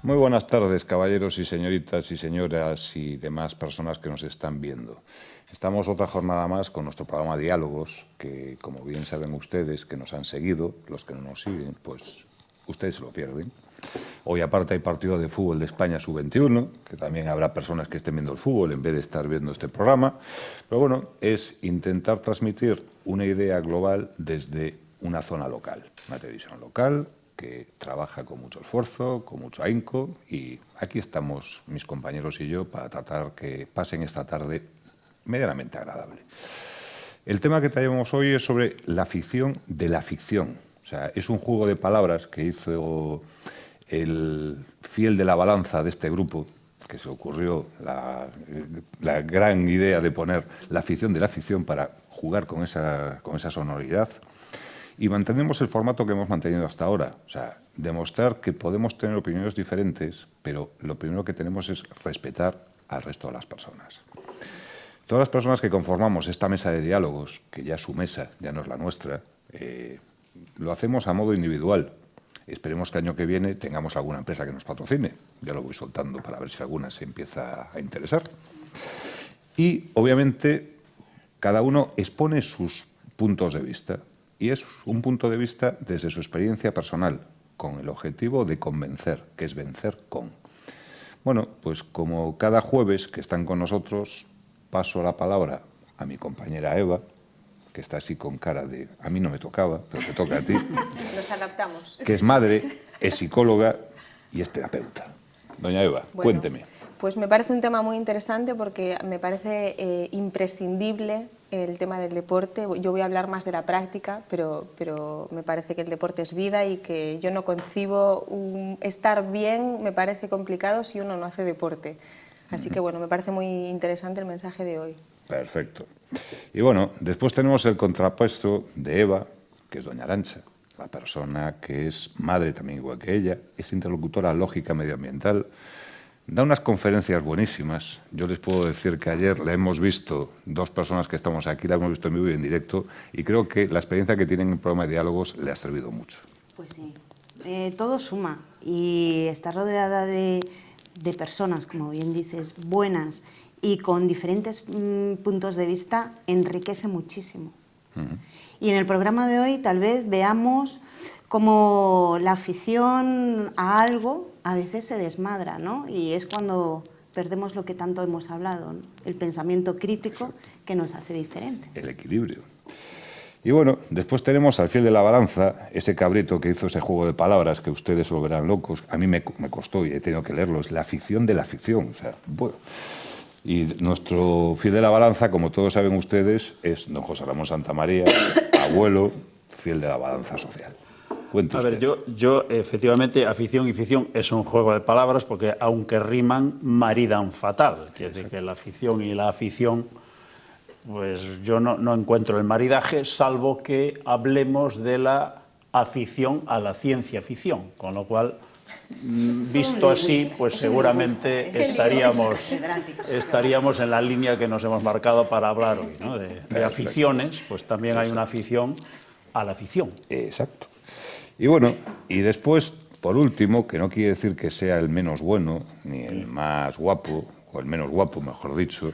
Muy buenas tardes, caballeros y señoritas y señoras y demás personas que nos están viendo. Estamos otra jornada más con nuestro programa Diálogos, que como bien saben ustedes que nos han seguido, los que no nos siguen, pues ustedes se lo pierden. Hoy aparte hay partido de fútbol de España sub-21, que también habrá personas que estén viendo el fútbol en vez de estar viendo este programa. Pero bueno, es intentar transmitir una idea global desde una zona local, una televisión local que trabaja con mucho esfuerzo, con mucho ahínco, y aquí estamos mis compañeros y yo para tratar que pasen esta tarde medianamente agradable. El tema que traemos hoy es sobre la ficción de la ficción. O sea, es un juego de palabras que hizo el fiel de la balanza de este grupo, que se ocurrió la gran idea de poner la ficción de la ficción para jugar con esa sonoridad. Y mantenemos el formato que hemos mantenido hasta ahora. O sea, demostrar que podemos tener opiniones diferentes, pero lo primero que tenemos es respetar al resto de las personas. Todas las personas que conformamos esta mesa de diálogos, que ya es su mesa, ya no es la nuestra, lo hacemos a modo individual. Esperemos que el año que viene tengamos alguna empresa que nos patrocine. Ya lo voy soltando para ver si alguna se empieza a interesar. Y, obviamente, cada uno expone sus puntos de vista. Y es un punto de vista desde su experiencia personal, con el objetivo de convencer, que es vencer con. Bueno, pues como cada jueves que están con nosotros, paso la palabra a mi compañera Eva, que está así con cara de a mí no me tocaba, pero te toca a ti. Nos adaptamos. Que es madre, es psicóloga y es terapeuta. Doña Eva, bueno, cuénteme. Pues me parece un tema muy interesante porque me parece imprescindible el tema del deporte. Yo voy a hablar más de la práctica, pero me parece que el deporte es vida y que yo no concibo estar bien, me parece complicado si uno no hace deporte. Así que bueno, me parece muy interesante el mensaje de hoy. Perfecto. Y bueno, después tenemos el contrapuesto de Eva, que es doña Arantxa, la persona que es madre también igual que ella, es interlocutora lógica medioambiental, da unas conferencias buenísimas. Yo les puedo decir que ayer la hemos visto, dos personas que estamos aquí, la hemos visto en vivo y en directo, y creo que la experiencia que tienen en el programa de diálogos le ha servido mucho. Pues sí, todo suma y está rodeada de personas, como bien dices, buenas y con diferentes puntos de vista, enriquece muchísimo. Y en el programa de hoy tal vez veamos cómo la afición a algo a veces se desmadra, ¿no? Y es cuando perdemos lo que tanto hemos hablado, ¿no? El pensamiento crítico que nos hace diferentes. El equilibrio. Y bueno, después tenemos al fiel de la balanza, ese cabrito que hizo ese juego de palabras que ustedes lo verán locos. A mí me costó y he tenido que leerlo, es la ficción de la ficción. O sea, bueno. Y nuestro fiel de la balanza, como todos saben ustedes, es don José Ramón Santamaría, abuelo, fiel de la balanza social. A ver, yo efectivamente, afición y ficción es un juego de palabras porque aunque riman, maridan fatal. Quiere decir que la afición y la afición, pues yo no encuentro el maridaje, salvo que hablemos de la afición a la ciencia ficción, con lo cual, visto así, pues seguramente estaríamos en la línea que nos hemos marcado para hablar hoy, ¿no? De aficiones, pues también hay una afición a la afición. Exacto. Y bueno, y después, por último, que no quiere decir que sea el menos bueno, ni el más guapo, o el menos guapo, mejor dicho,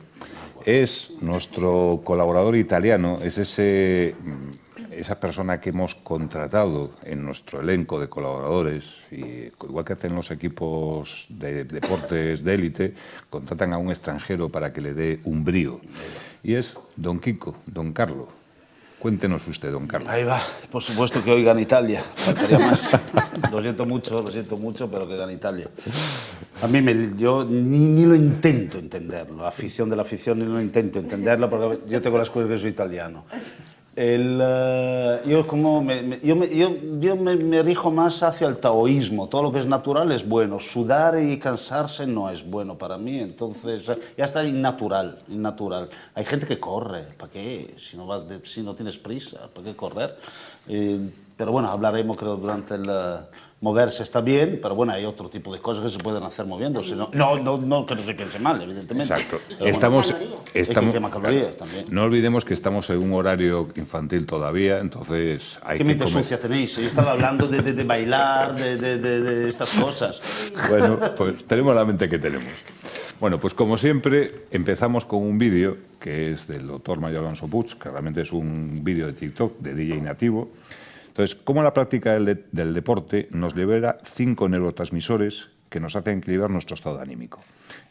es nuestro colaborador italiano, es esa persona que hemos contratado en nuestro elenco de colaboradores, y igual que hacen los equipos de deportes de élite, contratan a un extranjero para que le dé un brío. Y es don Kiko, don Carlo. Cuéntenos usted, don Carlos. Ahí va, por supuesto que hoy gana Italia, faltaría más. Lo siento mucho, pero que gana Italia. A mí, yo ni lo intento entenderlo, afición de la afición, ni lo intento entenderlo, porque yo tengo la excusa de que soy italiano. Yo me rijo más hacia el taoísmo, todo lo que es natural es bueno, sudar y cansarse no es bueno para mí, entonces ya está innatural. Hay gente que corre, ¿para qué? Si no tienes prisa, ¿para qué correr? Pero bueno, hablaremos, creo, durante el moverse está bien, pero bueno, hay otro tipo de cosas que se pueden hacer moviéndose. No que no se piense mal, evidentemente. Exacto. Pero bueno, es que quema calorías también. No olvidemos que estamos en un horario infantil todavía, entonces hay ¿Qué que mente comer. sucia tenéis? Yo estaba hablando de bailar, de estas cosas. Bueno, pues tenemos la mente que tenemos. Bueno, pues como siempre, empezamos con un vídeo que es del doctor Mario Alonso Puig, que realmente es un vídeo de TikTok de DJ nativo. Entonces, cómo la práctica del deporte nos libera 5 neurotransmisores que nos hacen equilibrar nuestro estado anímico.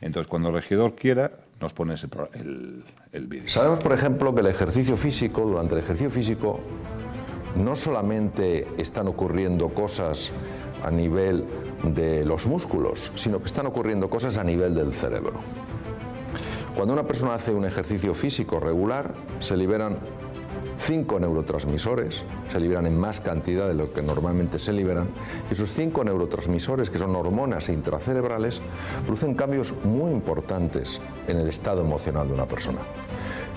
Entonces, cuando el regidor quiera, nos pone el vídeo. Sabemos, por ejemplo, que el ejercicio físico, durante el ejercicio físico, no solamente están ocurriendo cosas a nivel de los músculos, sino que están ocurriendo cosas a nivel del cerebro. Cuando una persona hace un ejercicio físico regular, se liberan 5 neurotransmisores, se liberan en más cantidad de lo que normalmente se liberan, y esos 5 neurotransmisores, que son hormonas intracerebrales, producen cambios muy importantes en el estado emocional de una persona.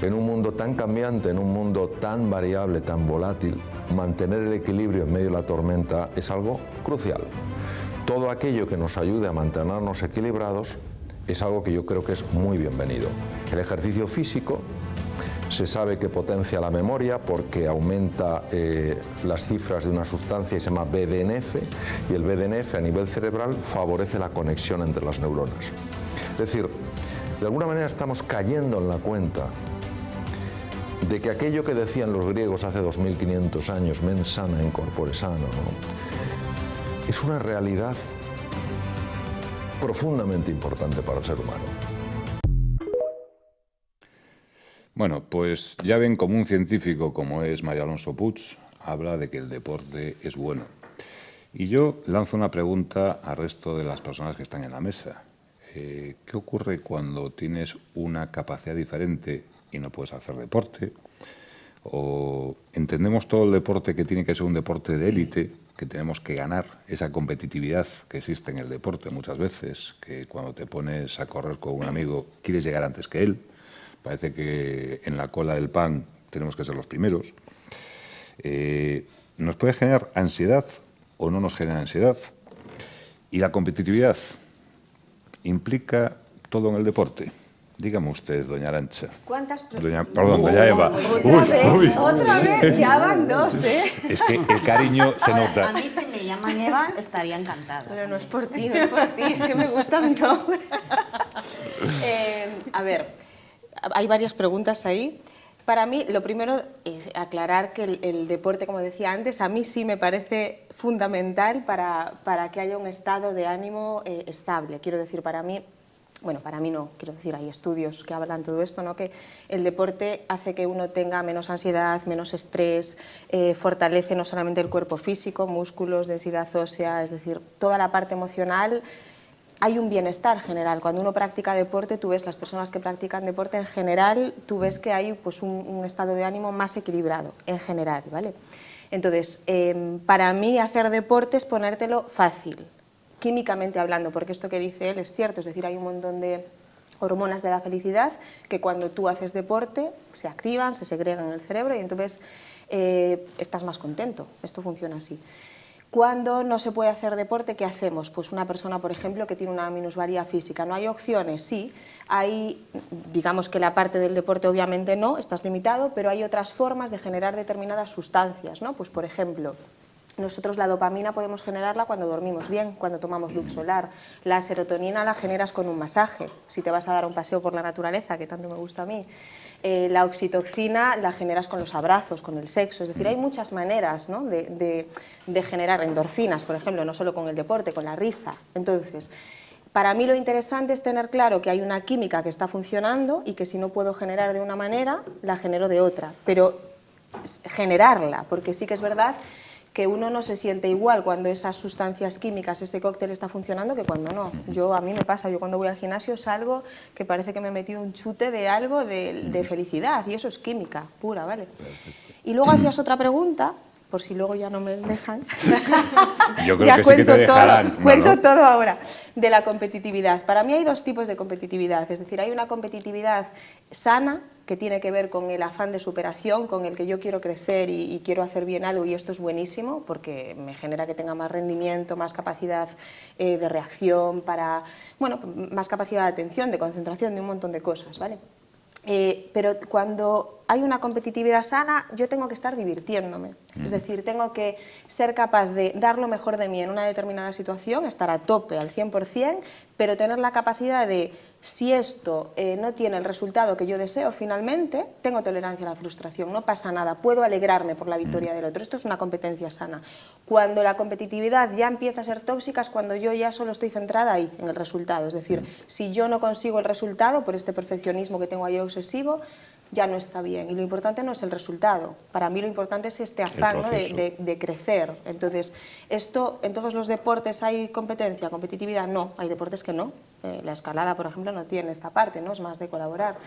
En un mundo tan cambiante, en un mundo tan variable, tan volátil, mantener el equilibrio en medio de la tormenta es algo crucial. Todo aquello que nos ayude a mantenernos equilibrados es algo que yo creo que es muy bienvenido. El ejercicio físico se sabe que potencia la memoria porque aumenta las cifras de una sustancia que se llama BDNF, y el BDNF a nivel cerebral favorece la conexión entre las neuronas. Es decir, de alguna manera estamos cayendo en la cuenta de que aquello que decían los griegos hace 2500 años, mens sana in corpore sano, ¿no?, es una realidad profundamente importante para el ser humano. Bueno, pues ya ven como un científico como es Mario Alonso Puig habla de que el deporte es bueno. Y yo lanzo una pregunta al resto de las personas que están en la mesa. ¿Qué ocurre cuando tienes una capacidad diferente y no puedes hacer deporte? ¿O entendemos todo el deporte que tiene que ser un deporte de élite, que tenemos que ganar esa competitividad que existe en el deporte muchas veces, que cuando te pones a correr con un amigo quieres llegar antes que él? Parece que en la cola del pan tenemos que ser los primeros. ¿Nos puede generar ansiedad o no nos genera ansiedad? ¿Y la competitividad implica todo en el deporte? Dígame usted, doña Arantxa. ¿Cuántas preguntas? Perdón, doña Eva. Otra vez, ya van 2, ¿eh? Es que el cariño se Ahora, nota. a mí si me llaman Eva estaría encantada. Pero no es por ti, no es por ti, es que me gusta mi nombre. A ver, hay varias preguntas ahí. Para mí, lo primero es aclarar que el deporte, como decía antes, a mí sí me parece fundamental para que haya un estado de ánimo estable. Quiero decir, para mí no, quiero decir, hay estudios que hablan todo esto, ¿no? Que el deporte hace que uno tenga menos ansiedad, menos estrés, fortalece no solamente el cuerpo físico, músculos, densidad ósea, es decir, toda la parte emocional. Hay un bienestar general. Cuando uno practica deporte, tú ves, las personas que practican deporte en general, tú ves que hay pues, un estado de ánimo más equilibrado, en general, ¿vale? Entonces, para mí hacer deporte es ponértelo fácil, químicamente hablando, porque esto que dice él es cierto, es decir, hay un montón de hormonas de la felicidad que cuando tú haces deporte se activan, se segregan en el cerebro y entonces estás más contento. Esto funciona así. Cuando no se puede hacer deporte, ¿qué hacemos? Pues una persona, por ejemplo, que tiene una minusvalía física. ¿No hay opciones? Sí. Hay, digamos que la parte del deporte obviamente no, estás limitado, pero hay otras formas de generar determinadas sustancias, ¿no? Pues, por ejemplo, nosotros la dopamina podemos generarla cuando dormimos bien, cuando tomamos luz solar. La serotonina la generas con un masaje, si te vas a dar un paseo por la naturaleza, que tanto me gusta a mí. La oxitocina la generas con los abrazos, con el sexo. Es decir, hay muchas maneras, ¿no?, de generar endorfinas, por ejemplo, no solo con el deporte, con la risa. Entonces, para mí lo interesante es tener claro que hay una química que está funcionando y que si no puedo generar de una manera, la genero de otra. Pero generarla, porque sí que es verdad que uno no se siente igual cuando esas sustancias químicas, ese cóctel está funcionando que cuando no. A mí me pasa, yo cuando voy al gimnasio salgo que parece que me he metido un chute de algo de felicidad y eso es química pura, ¿vale? Perfecto. Y luego hacías otra pregunta, por si luego ya no me dejan. Yo creo Ya que sí que te dejarán. todo, No, cuento no. todo ahora. De la competitividad. Para mí hay dos tipos de competitividad, es decir, hay una competitividad sana, que tiene que ver con el afán de superación, con el que yo quiero crecer y quiero hacer bien algo, y esto es buenísimo porque me genera que tenga más rendimiento, más capacidad de reacción, bueno, más capacidad de atención, de concentración, de un montón de cosas, ¿vale? Pero cuando hay una competitividad sana, yo tengo que estar divirtiéndome. Es decir, tengo que ser capaz de dar lo mejor de mí en una determinada situación, estar a tope al 100%, pero tener la capacidad de, si esto no tiene el resultado que yo deseo finalmente, tengo tolerancia a la frustración, no pasa nada, puedo alegrarme por la victoria del otro. Esto es una competencia sana. Cuando la competitividad ya empieza a ser tóxica es cuando yo ya solo estoy centrada ahí, en el resultado. Es decir, si yo no consigo el resultado por este perfeccionismo que tengo ahí obsesivo, ya no está bien. Y lo importante no es el resultado. Para mí lo importante es este afán, ¿no?, de crecer. Entonces, esto, ¿en todos los deportes hay competencia, competitividad? No, hay deportes que no. La escalada, por ejemplo, no tiene esta parte, ¿no? Es más de colaborar.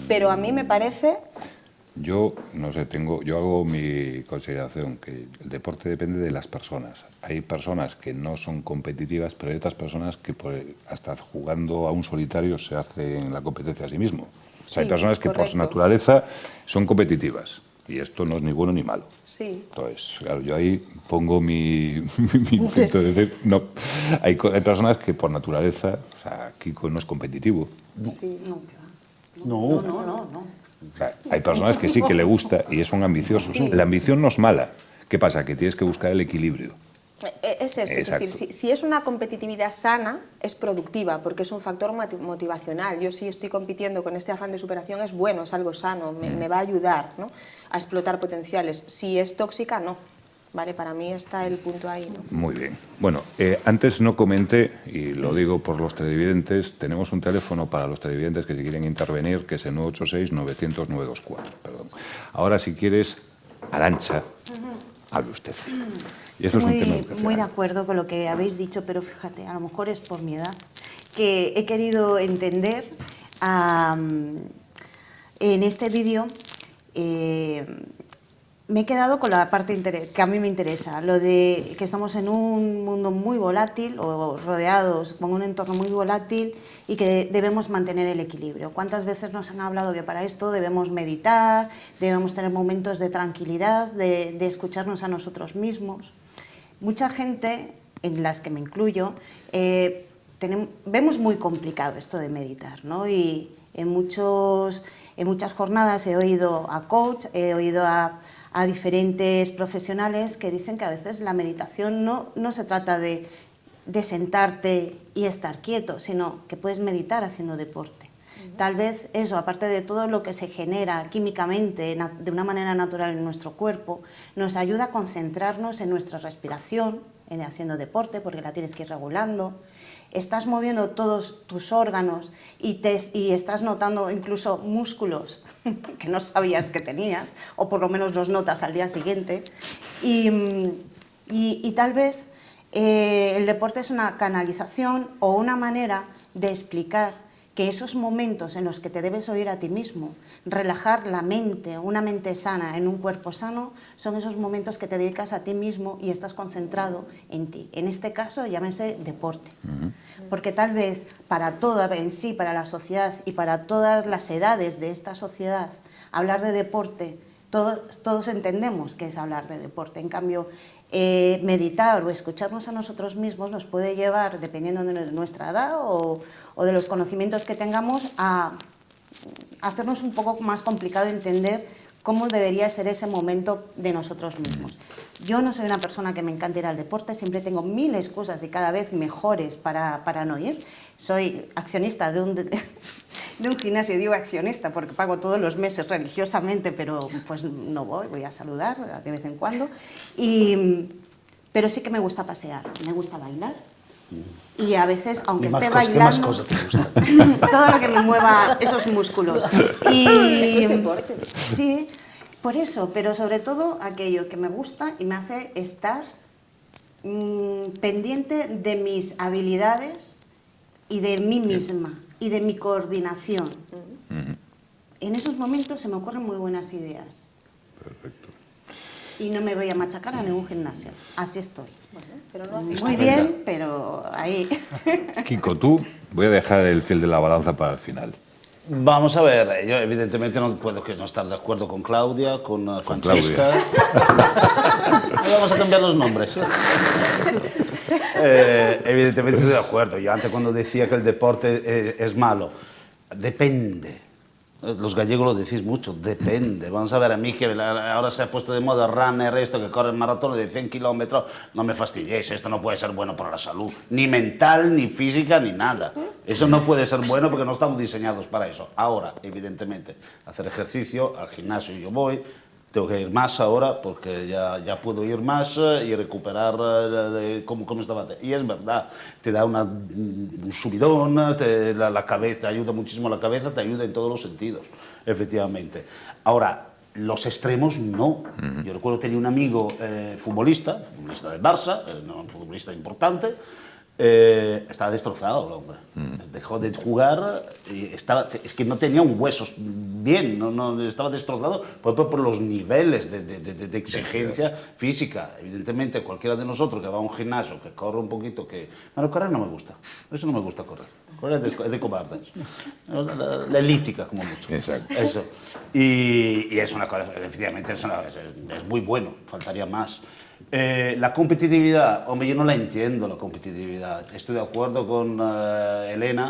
Pero a mí me parece... Yo, no sé, yo hago mi consideración, que el deporte depende de las personas. Hay personas que no son competitivas, pero hay otras personas que hasta jugando a un solitario se hacen la competencia a sí mismo. O sea, hay Sí, personas que por correcto. naturaleza son competitivas, y esto no es ni bueno ni malo. Sí. Entonces, claro, yo ahí pongo mi punto de decir, no, hay personas que por naturaleza, o sea, Kiko no es competitivo. Sí. No, que va. No. No. O sea, hay personas que sí que le gusta y son ambiciosos. La ambición no es mala. ¿Qué pasa? Que tienes que buscar el equilibrio. Es esto, es Exacto. decir, si es una competitividad sana, es productiva, porque es un factor motivacional. Yo si estoy compitiendo con este afán de superación es bueno, es algo sano, me va a ayudar, ¿no?, a explotar potenciales. Si es tóxica, no. ¿Vale? Para mí está el punto ahí, ¿no? Muy bien. Bueno, antes no comenté, y lo digo por los televidentes, tenemos un teléfono para los televidentes que si quieren intervenir, que es el 986-900-924. Perdón. Ahora, si quieres, Arantxa, hable usted. Y eso es un tema educacional. Muy de acuerdo con lo que habéis dicho, pero fíjate, a lo mejor es por mi edad, que he querido entender en este vídeo. Me he quedado con la parte que a mí me interesa, lo de que estamos en un mundo muy volátil o rodeados con un entorno muy volátil y que debemos mantener el equilibrio. ¿Cuántas veces nos han hablado que para esto debemos meditar, debemos tener momentos de tranquilidad, de escucharnos a nosotros mismos? Mucha gente, en las que me incluyo, vemos muy complicado esto de meditar, ¿no? Y en muchas jornadas he oído a coach, he oído a diferentes profesionales que dicen que a veces la meditación no se trata de sentarte y estar quieto, sino que puedes meditar haciendo deporte. Tal vez eso, aparte de todo lo que se genera químicamente de una manera natural en nuestro cuerpo, nos ayuda a concentrarnos en nuestra respiración, en haciendo deporte, porque la tienes que ir regulando. Estás moviendo todos tus órganos y estás notando incluso músculos que no sabías que tenías, o por lo menos los notas al día siguiente. Y tal vez el deporte es una canalización o una manera de explicar que esos momentos en los que te debes oír a ti mismo, relajar la mente, una mente sana en un cuerpo sano, son esos momentos que te dedicas a ti mismo y estás concentrado en ti. En este caso, llámese deporte. Porque tal vez para toda en sí, para la sociedad y para todas las edades de esta sociedad, hablar de deporte, todos entendemos que es hablar de deporte. En cambio, meditar o escucharnos a nosotros mismos nos puede llevar, dependiendo de nuestra edad o de los conocimientos que tengamos, a hacernos un poco más complicado entender cómo debería ser ese momento de nosotros mismos. Yo no soy una persona que me encante ir al deporte, siempre tengo mil excusas y cada vez mejores para no ir. Soy accionista de un gimnasio, digo accionista porque pago todos los meses religiosamente, pero pues no voy a saludar de vez en cuando. Pero sí que me gusta pasear, me gusta bailar. Y a veces, aunque esté bailando, ¿Qué más cosas te gustan? todo lo que me mueva esos músculos. Eso es deporte. Sí, por eso, pero sobre todo aquello que me gusta y me hace estar pendiente de mis habilidades y de mí misma y de mi coordinación. En esos momentos se me ocurren muy buenas ideas. Perfecto. y no me voy a machacar a ningún gimnasio. Así estoy. Pero no Muy bien, pero ahí. Kiko, tú, voy a dejar el fiel de la balanza para el final. Vamos a ver, yo evidentemente no puedo que no estar de acuerdo con Claudia, con Francesca. Vamos a cambiar los nombres. Evidentemente estoy de acuerdo. Yo antes cuando decía que el deporte es malo, depende. Los gallegos lo decís mucho, depende. Vamos a ver, a mí que ahora se ha puesto de moda runner, esto que corre maratón de 100 kilómetros, no me fastidiéis, esto no puede ser bueno para la salud, ni mental, ni física, ni nada. Eso no puede ser bueno porque no estamos diseñados para eso. Ahora, evidentemente, hacer ejercicio, al gimnasio yo voy, tengo que ir más ahora porque ya puedo ir más y recuperar como estaba antes. Y es verdad, te da un subidón, la cabeza, te ayuda muchísimo la cabeza, te ayuda en todos los sentidos, efectivamente. Ahora, los extremos no. Yo recuerdo tenía un amigo futbolista del Barça, un futbolista importante. Estaba destrozado el hombre. Dejó de jugar y es que no tenía un hueso bien, no estaba destrozado por los niveles de exigencia física. Evidentemente, cualquiera de nosotros que va a un gimnasio, que corre un poquito, bueno, correr no me gusta. Eso no me gusta correr. Correr es de cobardes. La elítica, como mucho. Exacto. Eso. Y es una cosa, efectivamente, es muy bueno, faltaría más. La competitividad, hombre, yo no la entiendo, la competitividad. Estoy de acuerdo con Elena,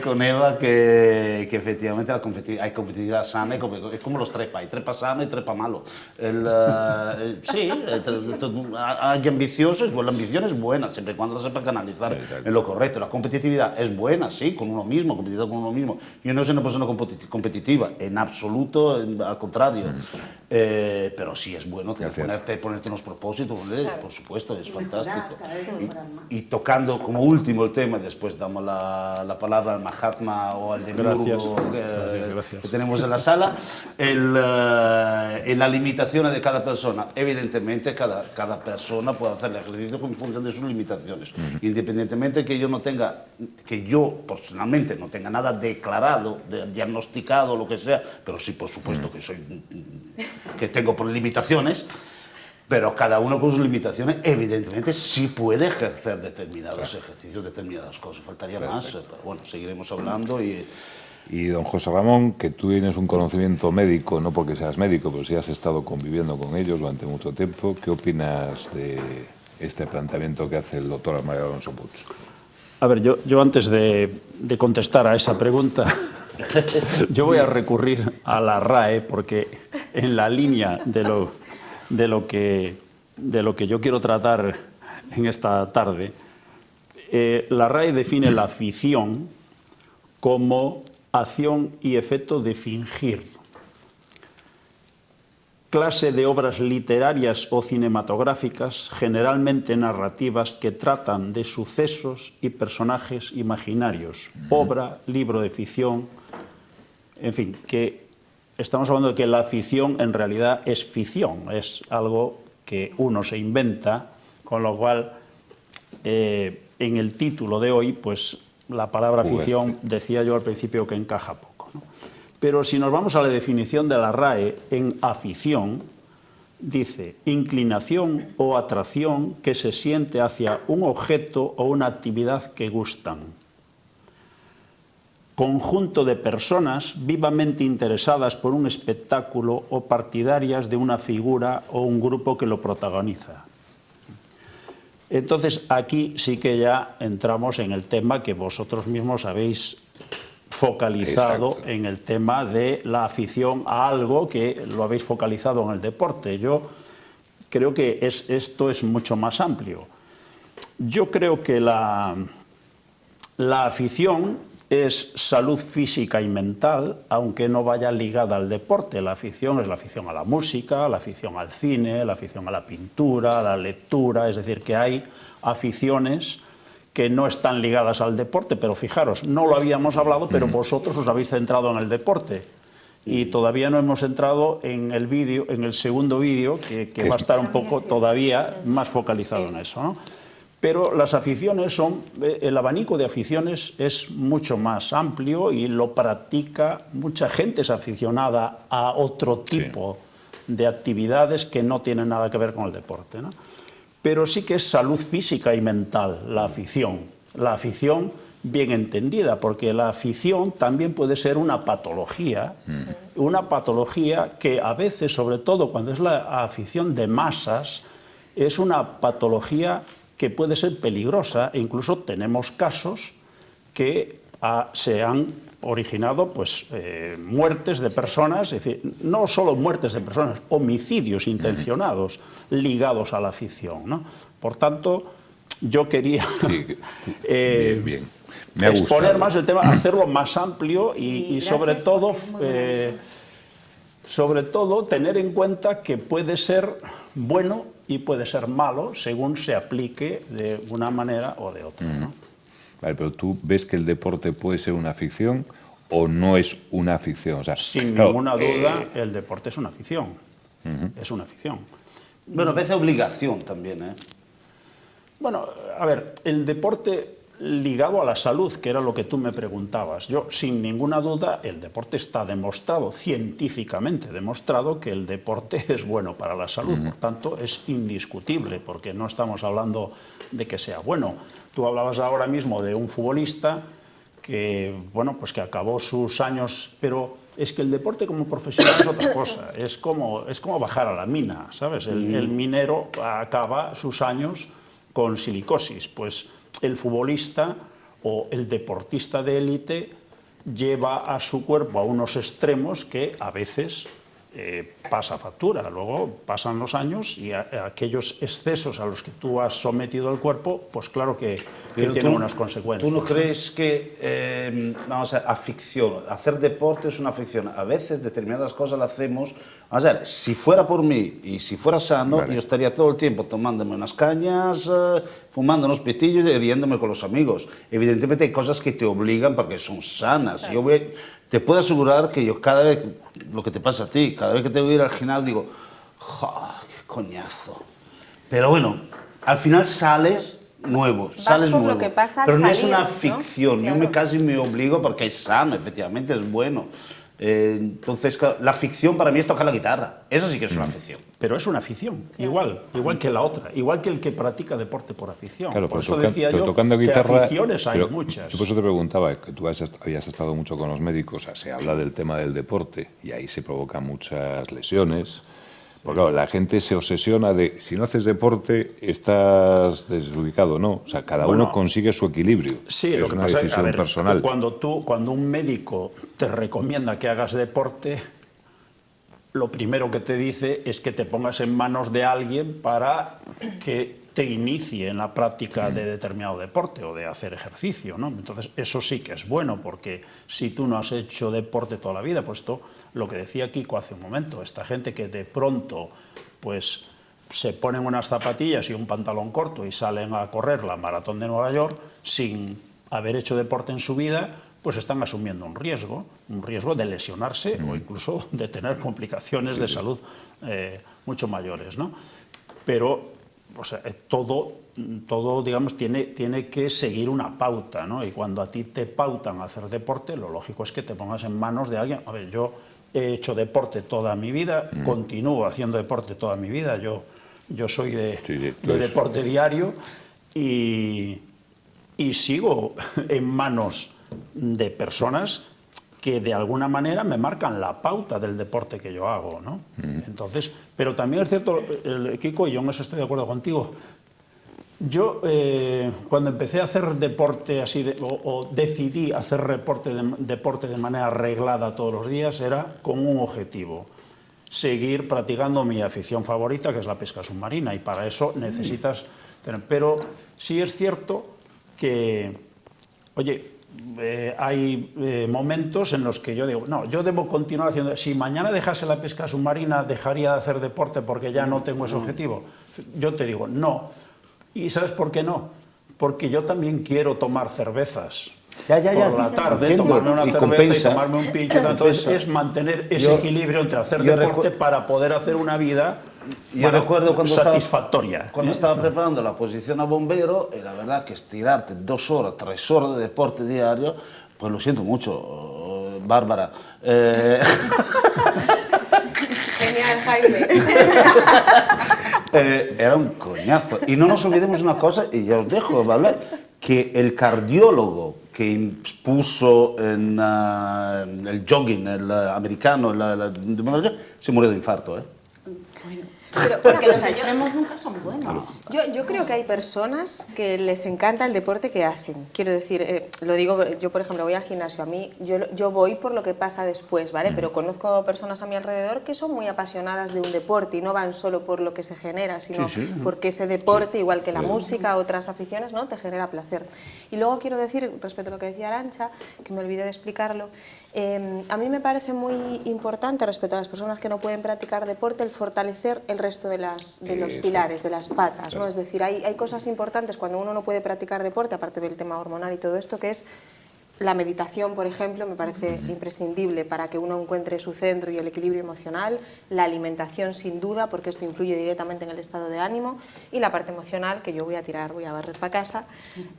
con Eva, que efectivamente hay competitividad sana, es como los trepa, hay trepa sano y trepa malo. Sí, hay ambiciosos, la ambición es buena, siempre y cuando la sepa canalizar en lo correcto. La competitividad es buena, sí, con uno mismo, competitividad con uno mismo. Yo no soy una persona competitiva, en absoluto, al contrario. Pero sí es bueno ponerte unos propósitos, por supuesto, es fantástico. Y tocando como último el tema, después damos la palabra al Mahatma o al demiurgo que tenemos en la sala, en la limitación de cada persona. Evidentemente, cada persona puede hacer el ejercicio en función de sus limitaciones. Independientemente que yo personalmente no tenga nada declarado, diagnosticado, lo que sea, pero sí, por supuesto, que tengo por limitaciones, pero cada uno con sus limitaciones, evidentemente, sí puede ejercer determinados ejercicios, determinadas cosas. Faltaría más, pero bueno, seguiremos hablando. Y don José Ramón, que tú tienes un conocimiento médico, no porque seas médico, pero sí has estado conviviendo con ellos durante mucho tiempo, ¿qué opinas de este planteamiento que hace el doctor María Alonso Puig? A ver, yo antes de contestar a esa pregunta, yo voy a recurrir a la RAE, porque en la línea de lo que yo quiero tratar en esta tarde, la RAE define la afición como acción y efecto de fingir. Clase de obras literarias o cinematográficas, generalmente narrativas, que tratan de sucesos y personajes imaginarios. Obra, libro de ficción, en fin, que estamos hablando de que la ficción en realidad es ficción, es algo que uno se inventa, con lo cual en el título de hoy, pues la palabra ficción, decía yo al principio que encaja poco, ¿no? Pero si nos vamos a la definición de la RAE, en afición, dice inclinación o atracción que se siente hacia un objeto o una actividad que gustan. Conjunto de personas vivamente interesadas por un espectáculo o partidarias de una figura o un grupo que lo protagoniza. Entonces, aquí sí que ya entramos en el tema que vosotros mismos habéis focalizado. Exacto. En el tema de la afición a algo que lo habéis focalizado en el deporte. Yo creo que esto es mucho más amplio. Yo creo que la afición es salud física y mental, aunque no vaya ligada al deporte. La afición es la afición a la música, la afición al cine, la afición a la pintura, a la lectura, es decir, que hay aficiones que no están ligadas al deporte, pero fijaros, no lo habíamos hablado, pero vosotros os habéis centrado en el deporte. Y todavía no hemos entrado en el vídeo, en el segundo vídeo, que va a estar un poco todavía más focalizado en eso, ¿no? Pero las aficiones son, el abanico de aficiones es mucho más amplio y lo practica, mucha gente es aficionada a otro tipo de actividades que no tienen nada que ver con el deporte, ¿no? Pero sí que es salud física y mental la afición bien entendida, porque la afición también puede ser una patología que a veces, sobre todo cuando es la afición de masas, es una patología que puede ser peligrosa, e incluso tenemos casos que se han originado pues, muertes de personas, es decir, no solo muertes de personas, homicidios intencionados ligados a la afición, ¿no? Por tanto, yo quería bien. Me ha exponer gustado más el tema, hacerlo más amplio y sobre todo tener en cuenta que puede ser bueno y puede ser malo según se aplique de una manera o de otra, ¿no? Vale, pero ¿tú ves que el deporte puede ser una afición o no es una afición? O sea, sin claro, ninguna duda, el deporte es una afición. Es una afición. Bueno, a veces obligación también, ¿eh? Bueno, a ver, el deporte ligado a la salud, que era lo que tú me preguntabas. Yo, sin ninguna duda, el deporte está demostrado, científicamente demostrado, que el deporte es bueno para la salud. Por tanto, es indiscutible, porque no estamos hablando de que sea bueno. Tú hablabas ahora mismo de un futbolista que, bueno, pues que acabó sus años, pero es que el deporte como profesional es otra cosa. Es como bajar a la mina, ¿sabes? El minero acaba sus años con silicosis, pues el futbolista o el deportista de élite lleva a su cuerpo a unos extremos que a veces pasa factura. Luego pasan los años y aquellos excesos a los que tú has sometido el cuerpo, pues claro que tienen unas consecuencias. ¿Tú no crees que, vamos a ver, afición, hacer deporte es una afición? A veces determinadas cosas las hacemos. Vamos a ver, si fuera por mí y si fuera sano, yo estaría todo el tiempo tomándome unas cañas, fumando unos pitillos y riéndome con los amigos. Evidentemente hay cosas que te obligan porque son sanas. Yo te puedo asegurar que yo cada vez, lo que te pasa a ti, cada vez que tengo que ir al gimnasio digo, qué coñazo. Pero bueno, al final sales nuevo, sales por lo nuevo. que pasa al pero no es salir, una ¿no? ficción, Claro. yo casi me obligo porque es sano, efectivamente es bueno. Entonces, claro, la ficción para mí es tocar la guitarra, eso sí que es una ficción. Pero es una afición, igual que la otra, igual que el que practica deporte por afición. Claro, por pero eso decía yo tocando que guitarra, aficiones hay pero muchas. Yo por eso te preguntaba, que tú habías estado mucho con los médicos, o sea, se habla del tema del deporte y ahí se provocan muchas lesiones. Porque claro, la gente se obsesiona de si no haces deporte estás desubicado, ¿no? O sea, cada uno consigue su equilibrio. Sí, es lo que una pasa es decisión personal. Cuando un médico te recomienda que hagas deporte, lo primero que te dice es que te pongas en manos de alguien para que te inicie en la práctica de determinado deporte o de hacer ejercicio, ¿no? Entonces, eso sí que es bueno, porque si tú no has hecho deporte toda la vida, pues esto, lo que decía Kiko hace un momento, esta gente que de pronto, pues, se ponen unas zapatillas y un pantalón corto y salen a correr la maratón de Nueva York sin haber hecho deporte en su vida, pues están asumiendo un riesgo de lesionarse o incluso de tener complicaciones de salud mucho mayores, ¿no? Pero o sea, todo digamos, tiene que seguir una pauta, ¿no? Y cuando a ti te pautan a hacer deporte, lo lógico es que te pongas en manos de alguien. A ver, yo he hecho deporte toda mi vida, continúo haciendo deporte toda mi vida, yo soy de deporte diario y sigo en manos de personas que de alguna manera me marcan la pauta del deporte que yo hago, ¿no? Entonces, pero también es cierto, Kiko, y yo en eso estoy de acuerdo contigo, yo cuando empecé a hacer deporte así, o decidí hacer deporte de manera arreglada todos los días, era con un objetivo: seguir practicando mi afición favorita, que es la pesca submarina, y para eso necesitas tener. Pero sí es cierto que, oye, hay momentos en los que yo digo, no, yo debo continuar haciendo. Si mañana dejase la pesca submarina, dejaría de hacer deporte porque ya no tengo ese objetivo. Yo te digo, no. ¿Y sabes por qué no? Porque yo también quiero tomar cervezas por la tarde, entiendo, tomarme una y cerveza compensa. y tomarme un pincho. Entonces es mantener ese equilibrio entre hacer deporte para poder hacer una vida recuerdo cuando satisfactoria. Cuando estaba preparando la posición a bombero, y la verdad que estirarte 2 horas, 3 horas de deporte diario, pues lo siento mucho, Bárbara. Genial, Jaime. Era un coñazo. Y no nos olvidemos una cosa, y ya os dejo, ¿vale? Que el cardiólogo que impuso en el jogging, el americano, se murió de infarto, ¿eh? Pero, Porque los extremos nunca son buenos. yo creo que hay personas que les encanta el deporte que hacen. Quiero decir, lo digo, yo por ejemplo voy al gimnasio, a mí yo voy por lo que pasa después, ¿vale? Pero conozco personas a mi alrededor que son muy apasionadas de un deporte y no van solo por lo que se genera, sino porque ese deporte, igual que la música, otras aficiones, ¿no? Te genera placer. Y luego quiero decir, respecto a lo que decía Arantxa, que me olvidé de explicarlo, a mí me parece muy importante respecto a las personas que no pueden practicar deporte el fortalecer el resto de los pilares, de las patas, ¿no? Es decir, hay cosas importantes cuando uno no puede practicar deporte, aparte del tema hormonal y todo esto, que es la meditación, por ejemplo, me parece imprescindible para que uno encuentre su centro y el equilibrio emocional, la alimentación sin duda, porque esto influye directamente en el estado de ánimo, y la parte emocional, que yo voy a barrer para casa,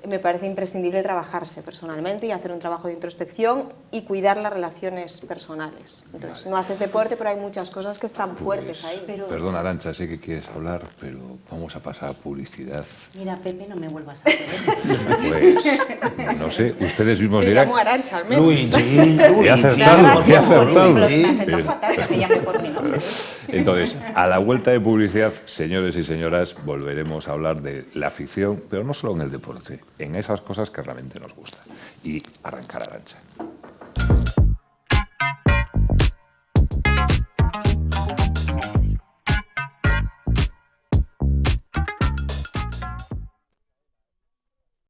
me parece imprescindible trabajarse personalmente y hacer un trabajo de introspección y cuidar las relaciones personales. Entonces, no haces deporte, pero hay muchas cosas que están fuertes ahí. Perdón, Arantxa, sé que quieres hablar, pero vamos a pasar a publicidad. Mira, Pepe, no me vuelvas a hacer eso. Pues, no sé, ustedes mismos Me dirán. llamo Arantxa, al menos. Luigi, He acertado, he acertado. Me ha sentado fatal que me llame por mi nombre. Entonces, a la vuelta de publicidad, señores y señoras, volveremos a hablar de la afición, pero no solo en el deporte, en esas cosas que realmente nos gustan. Y arrancar, Arantxa.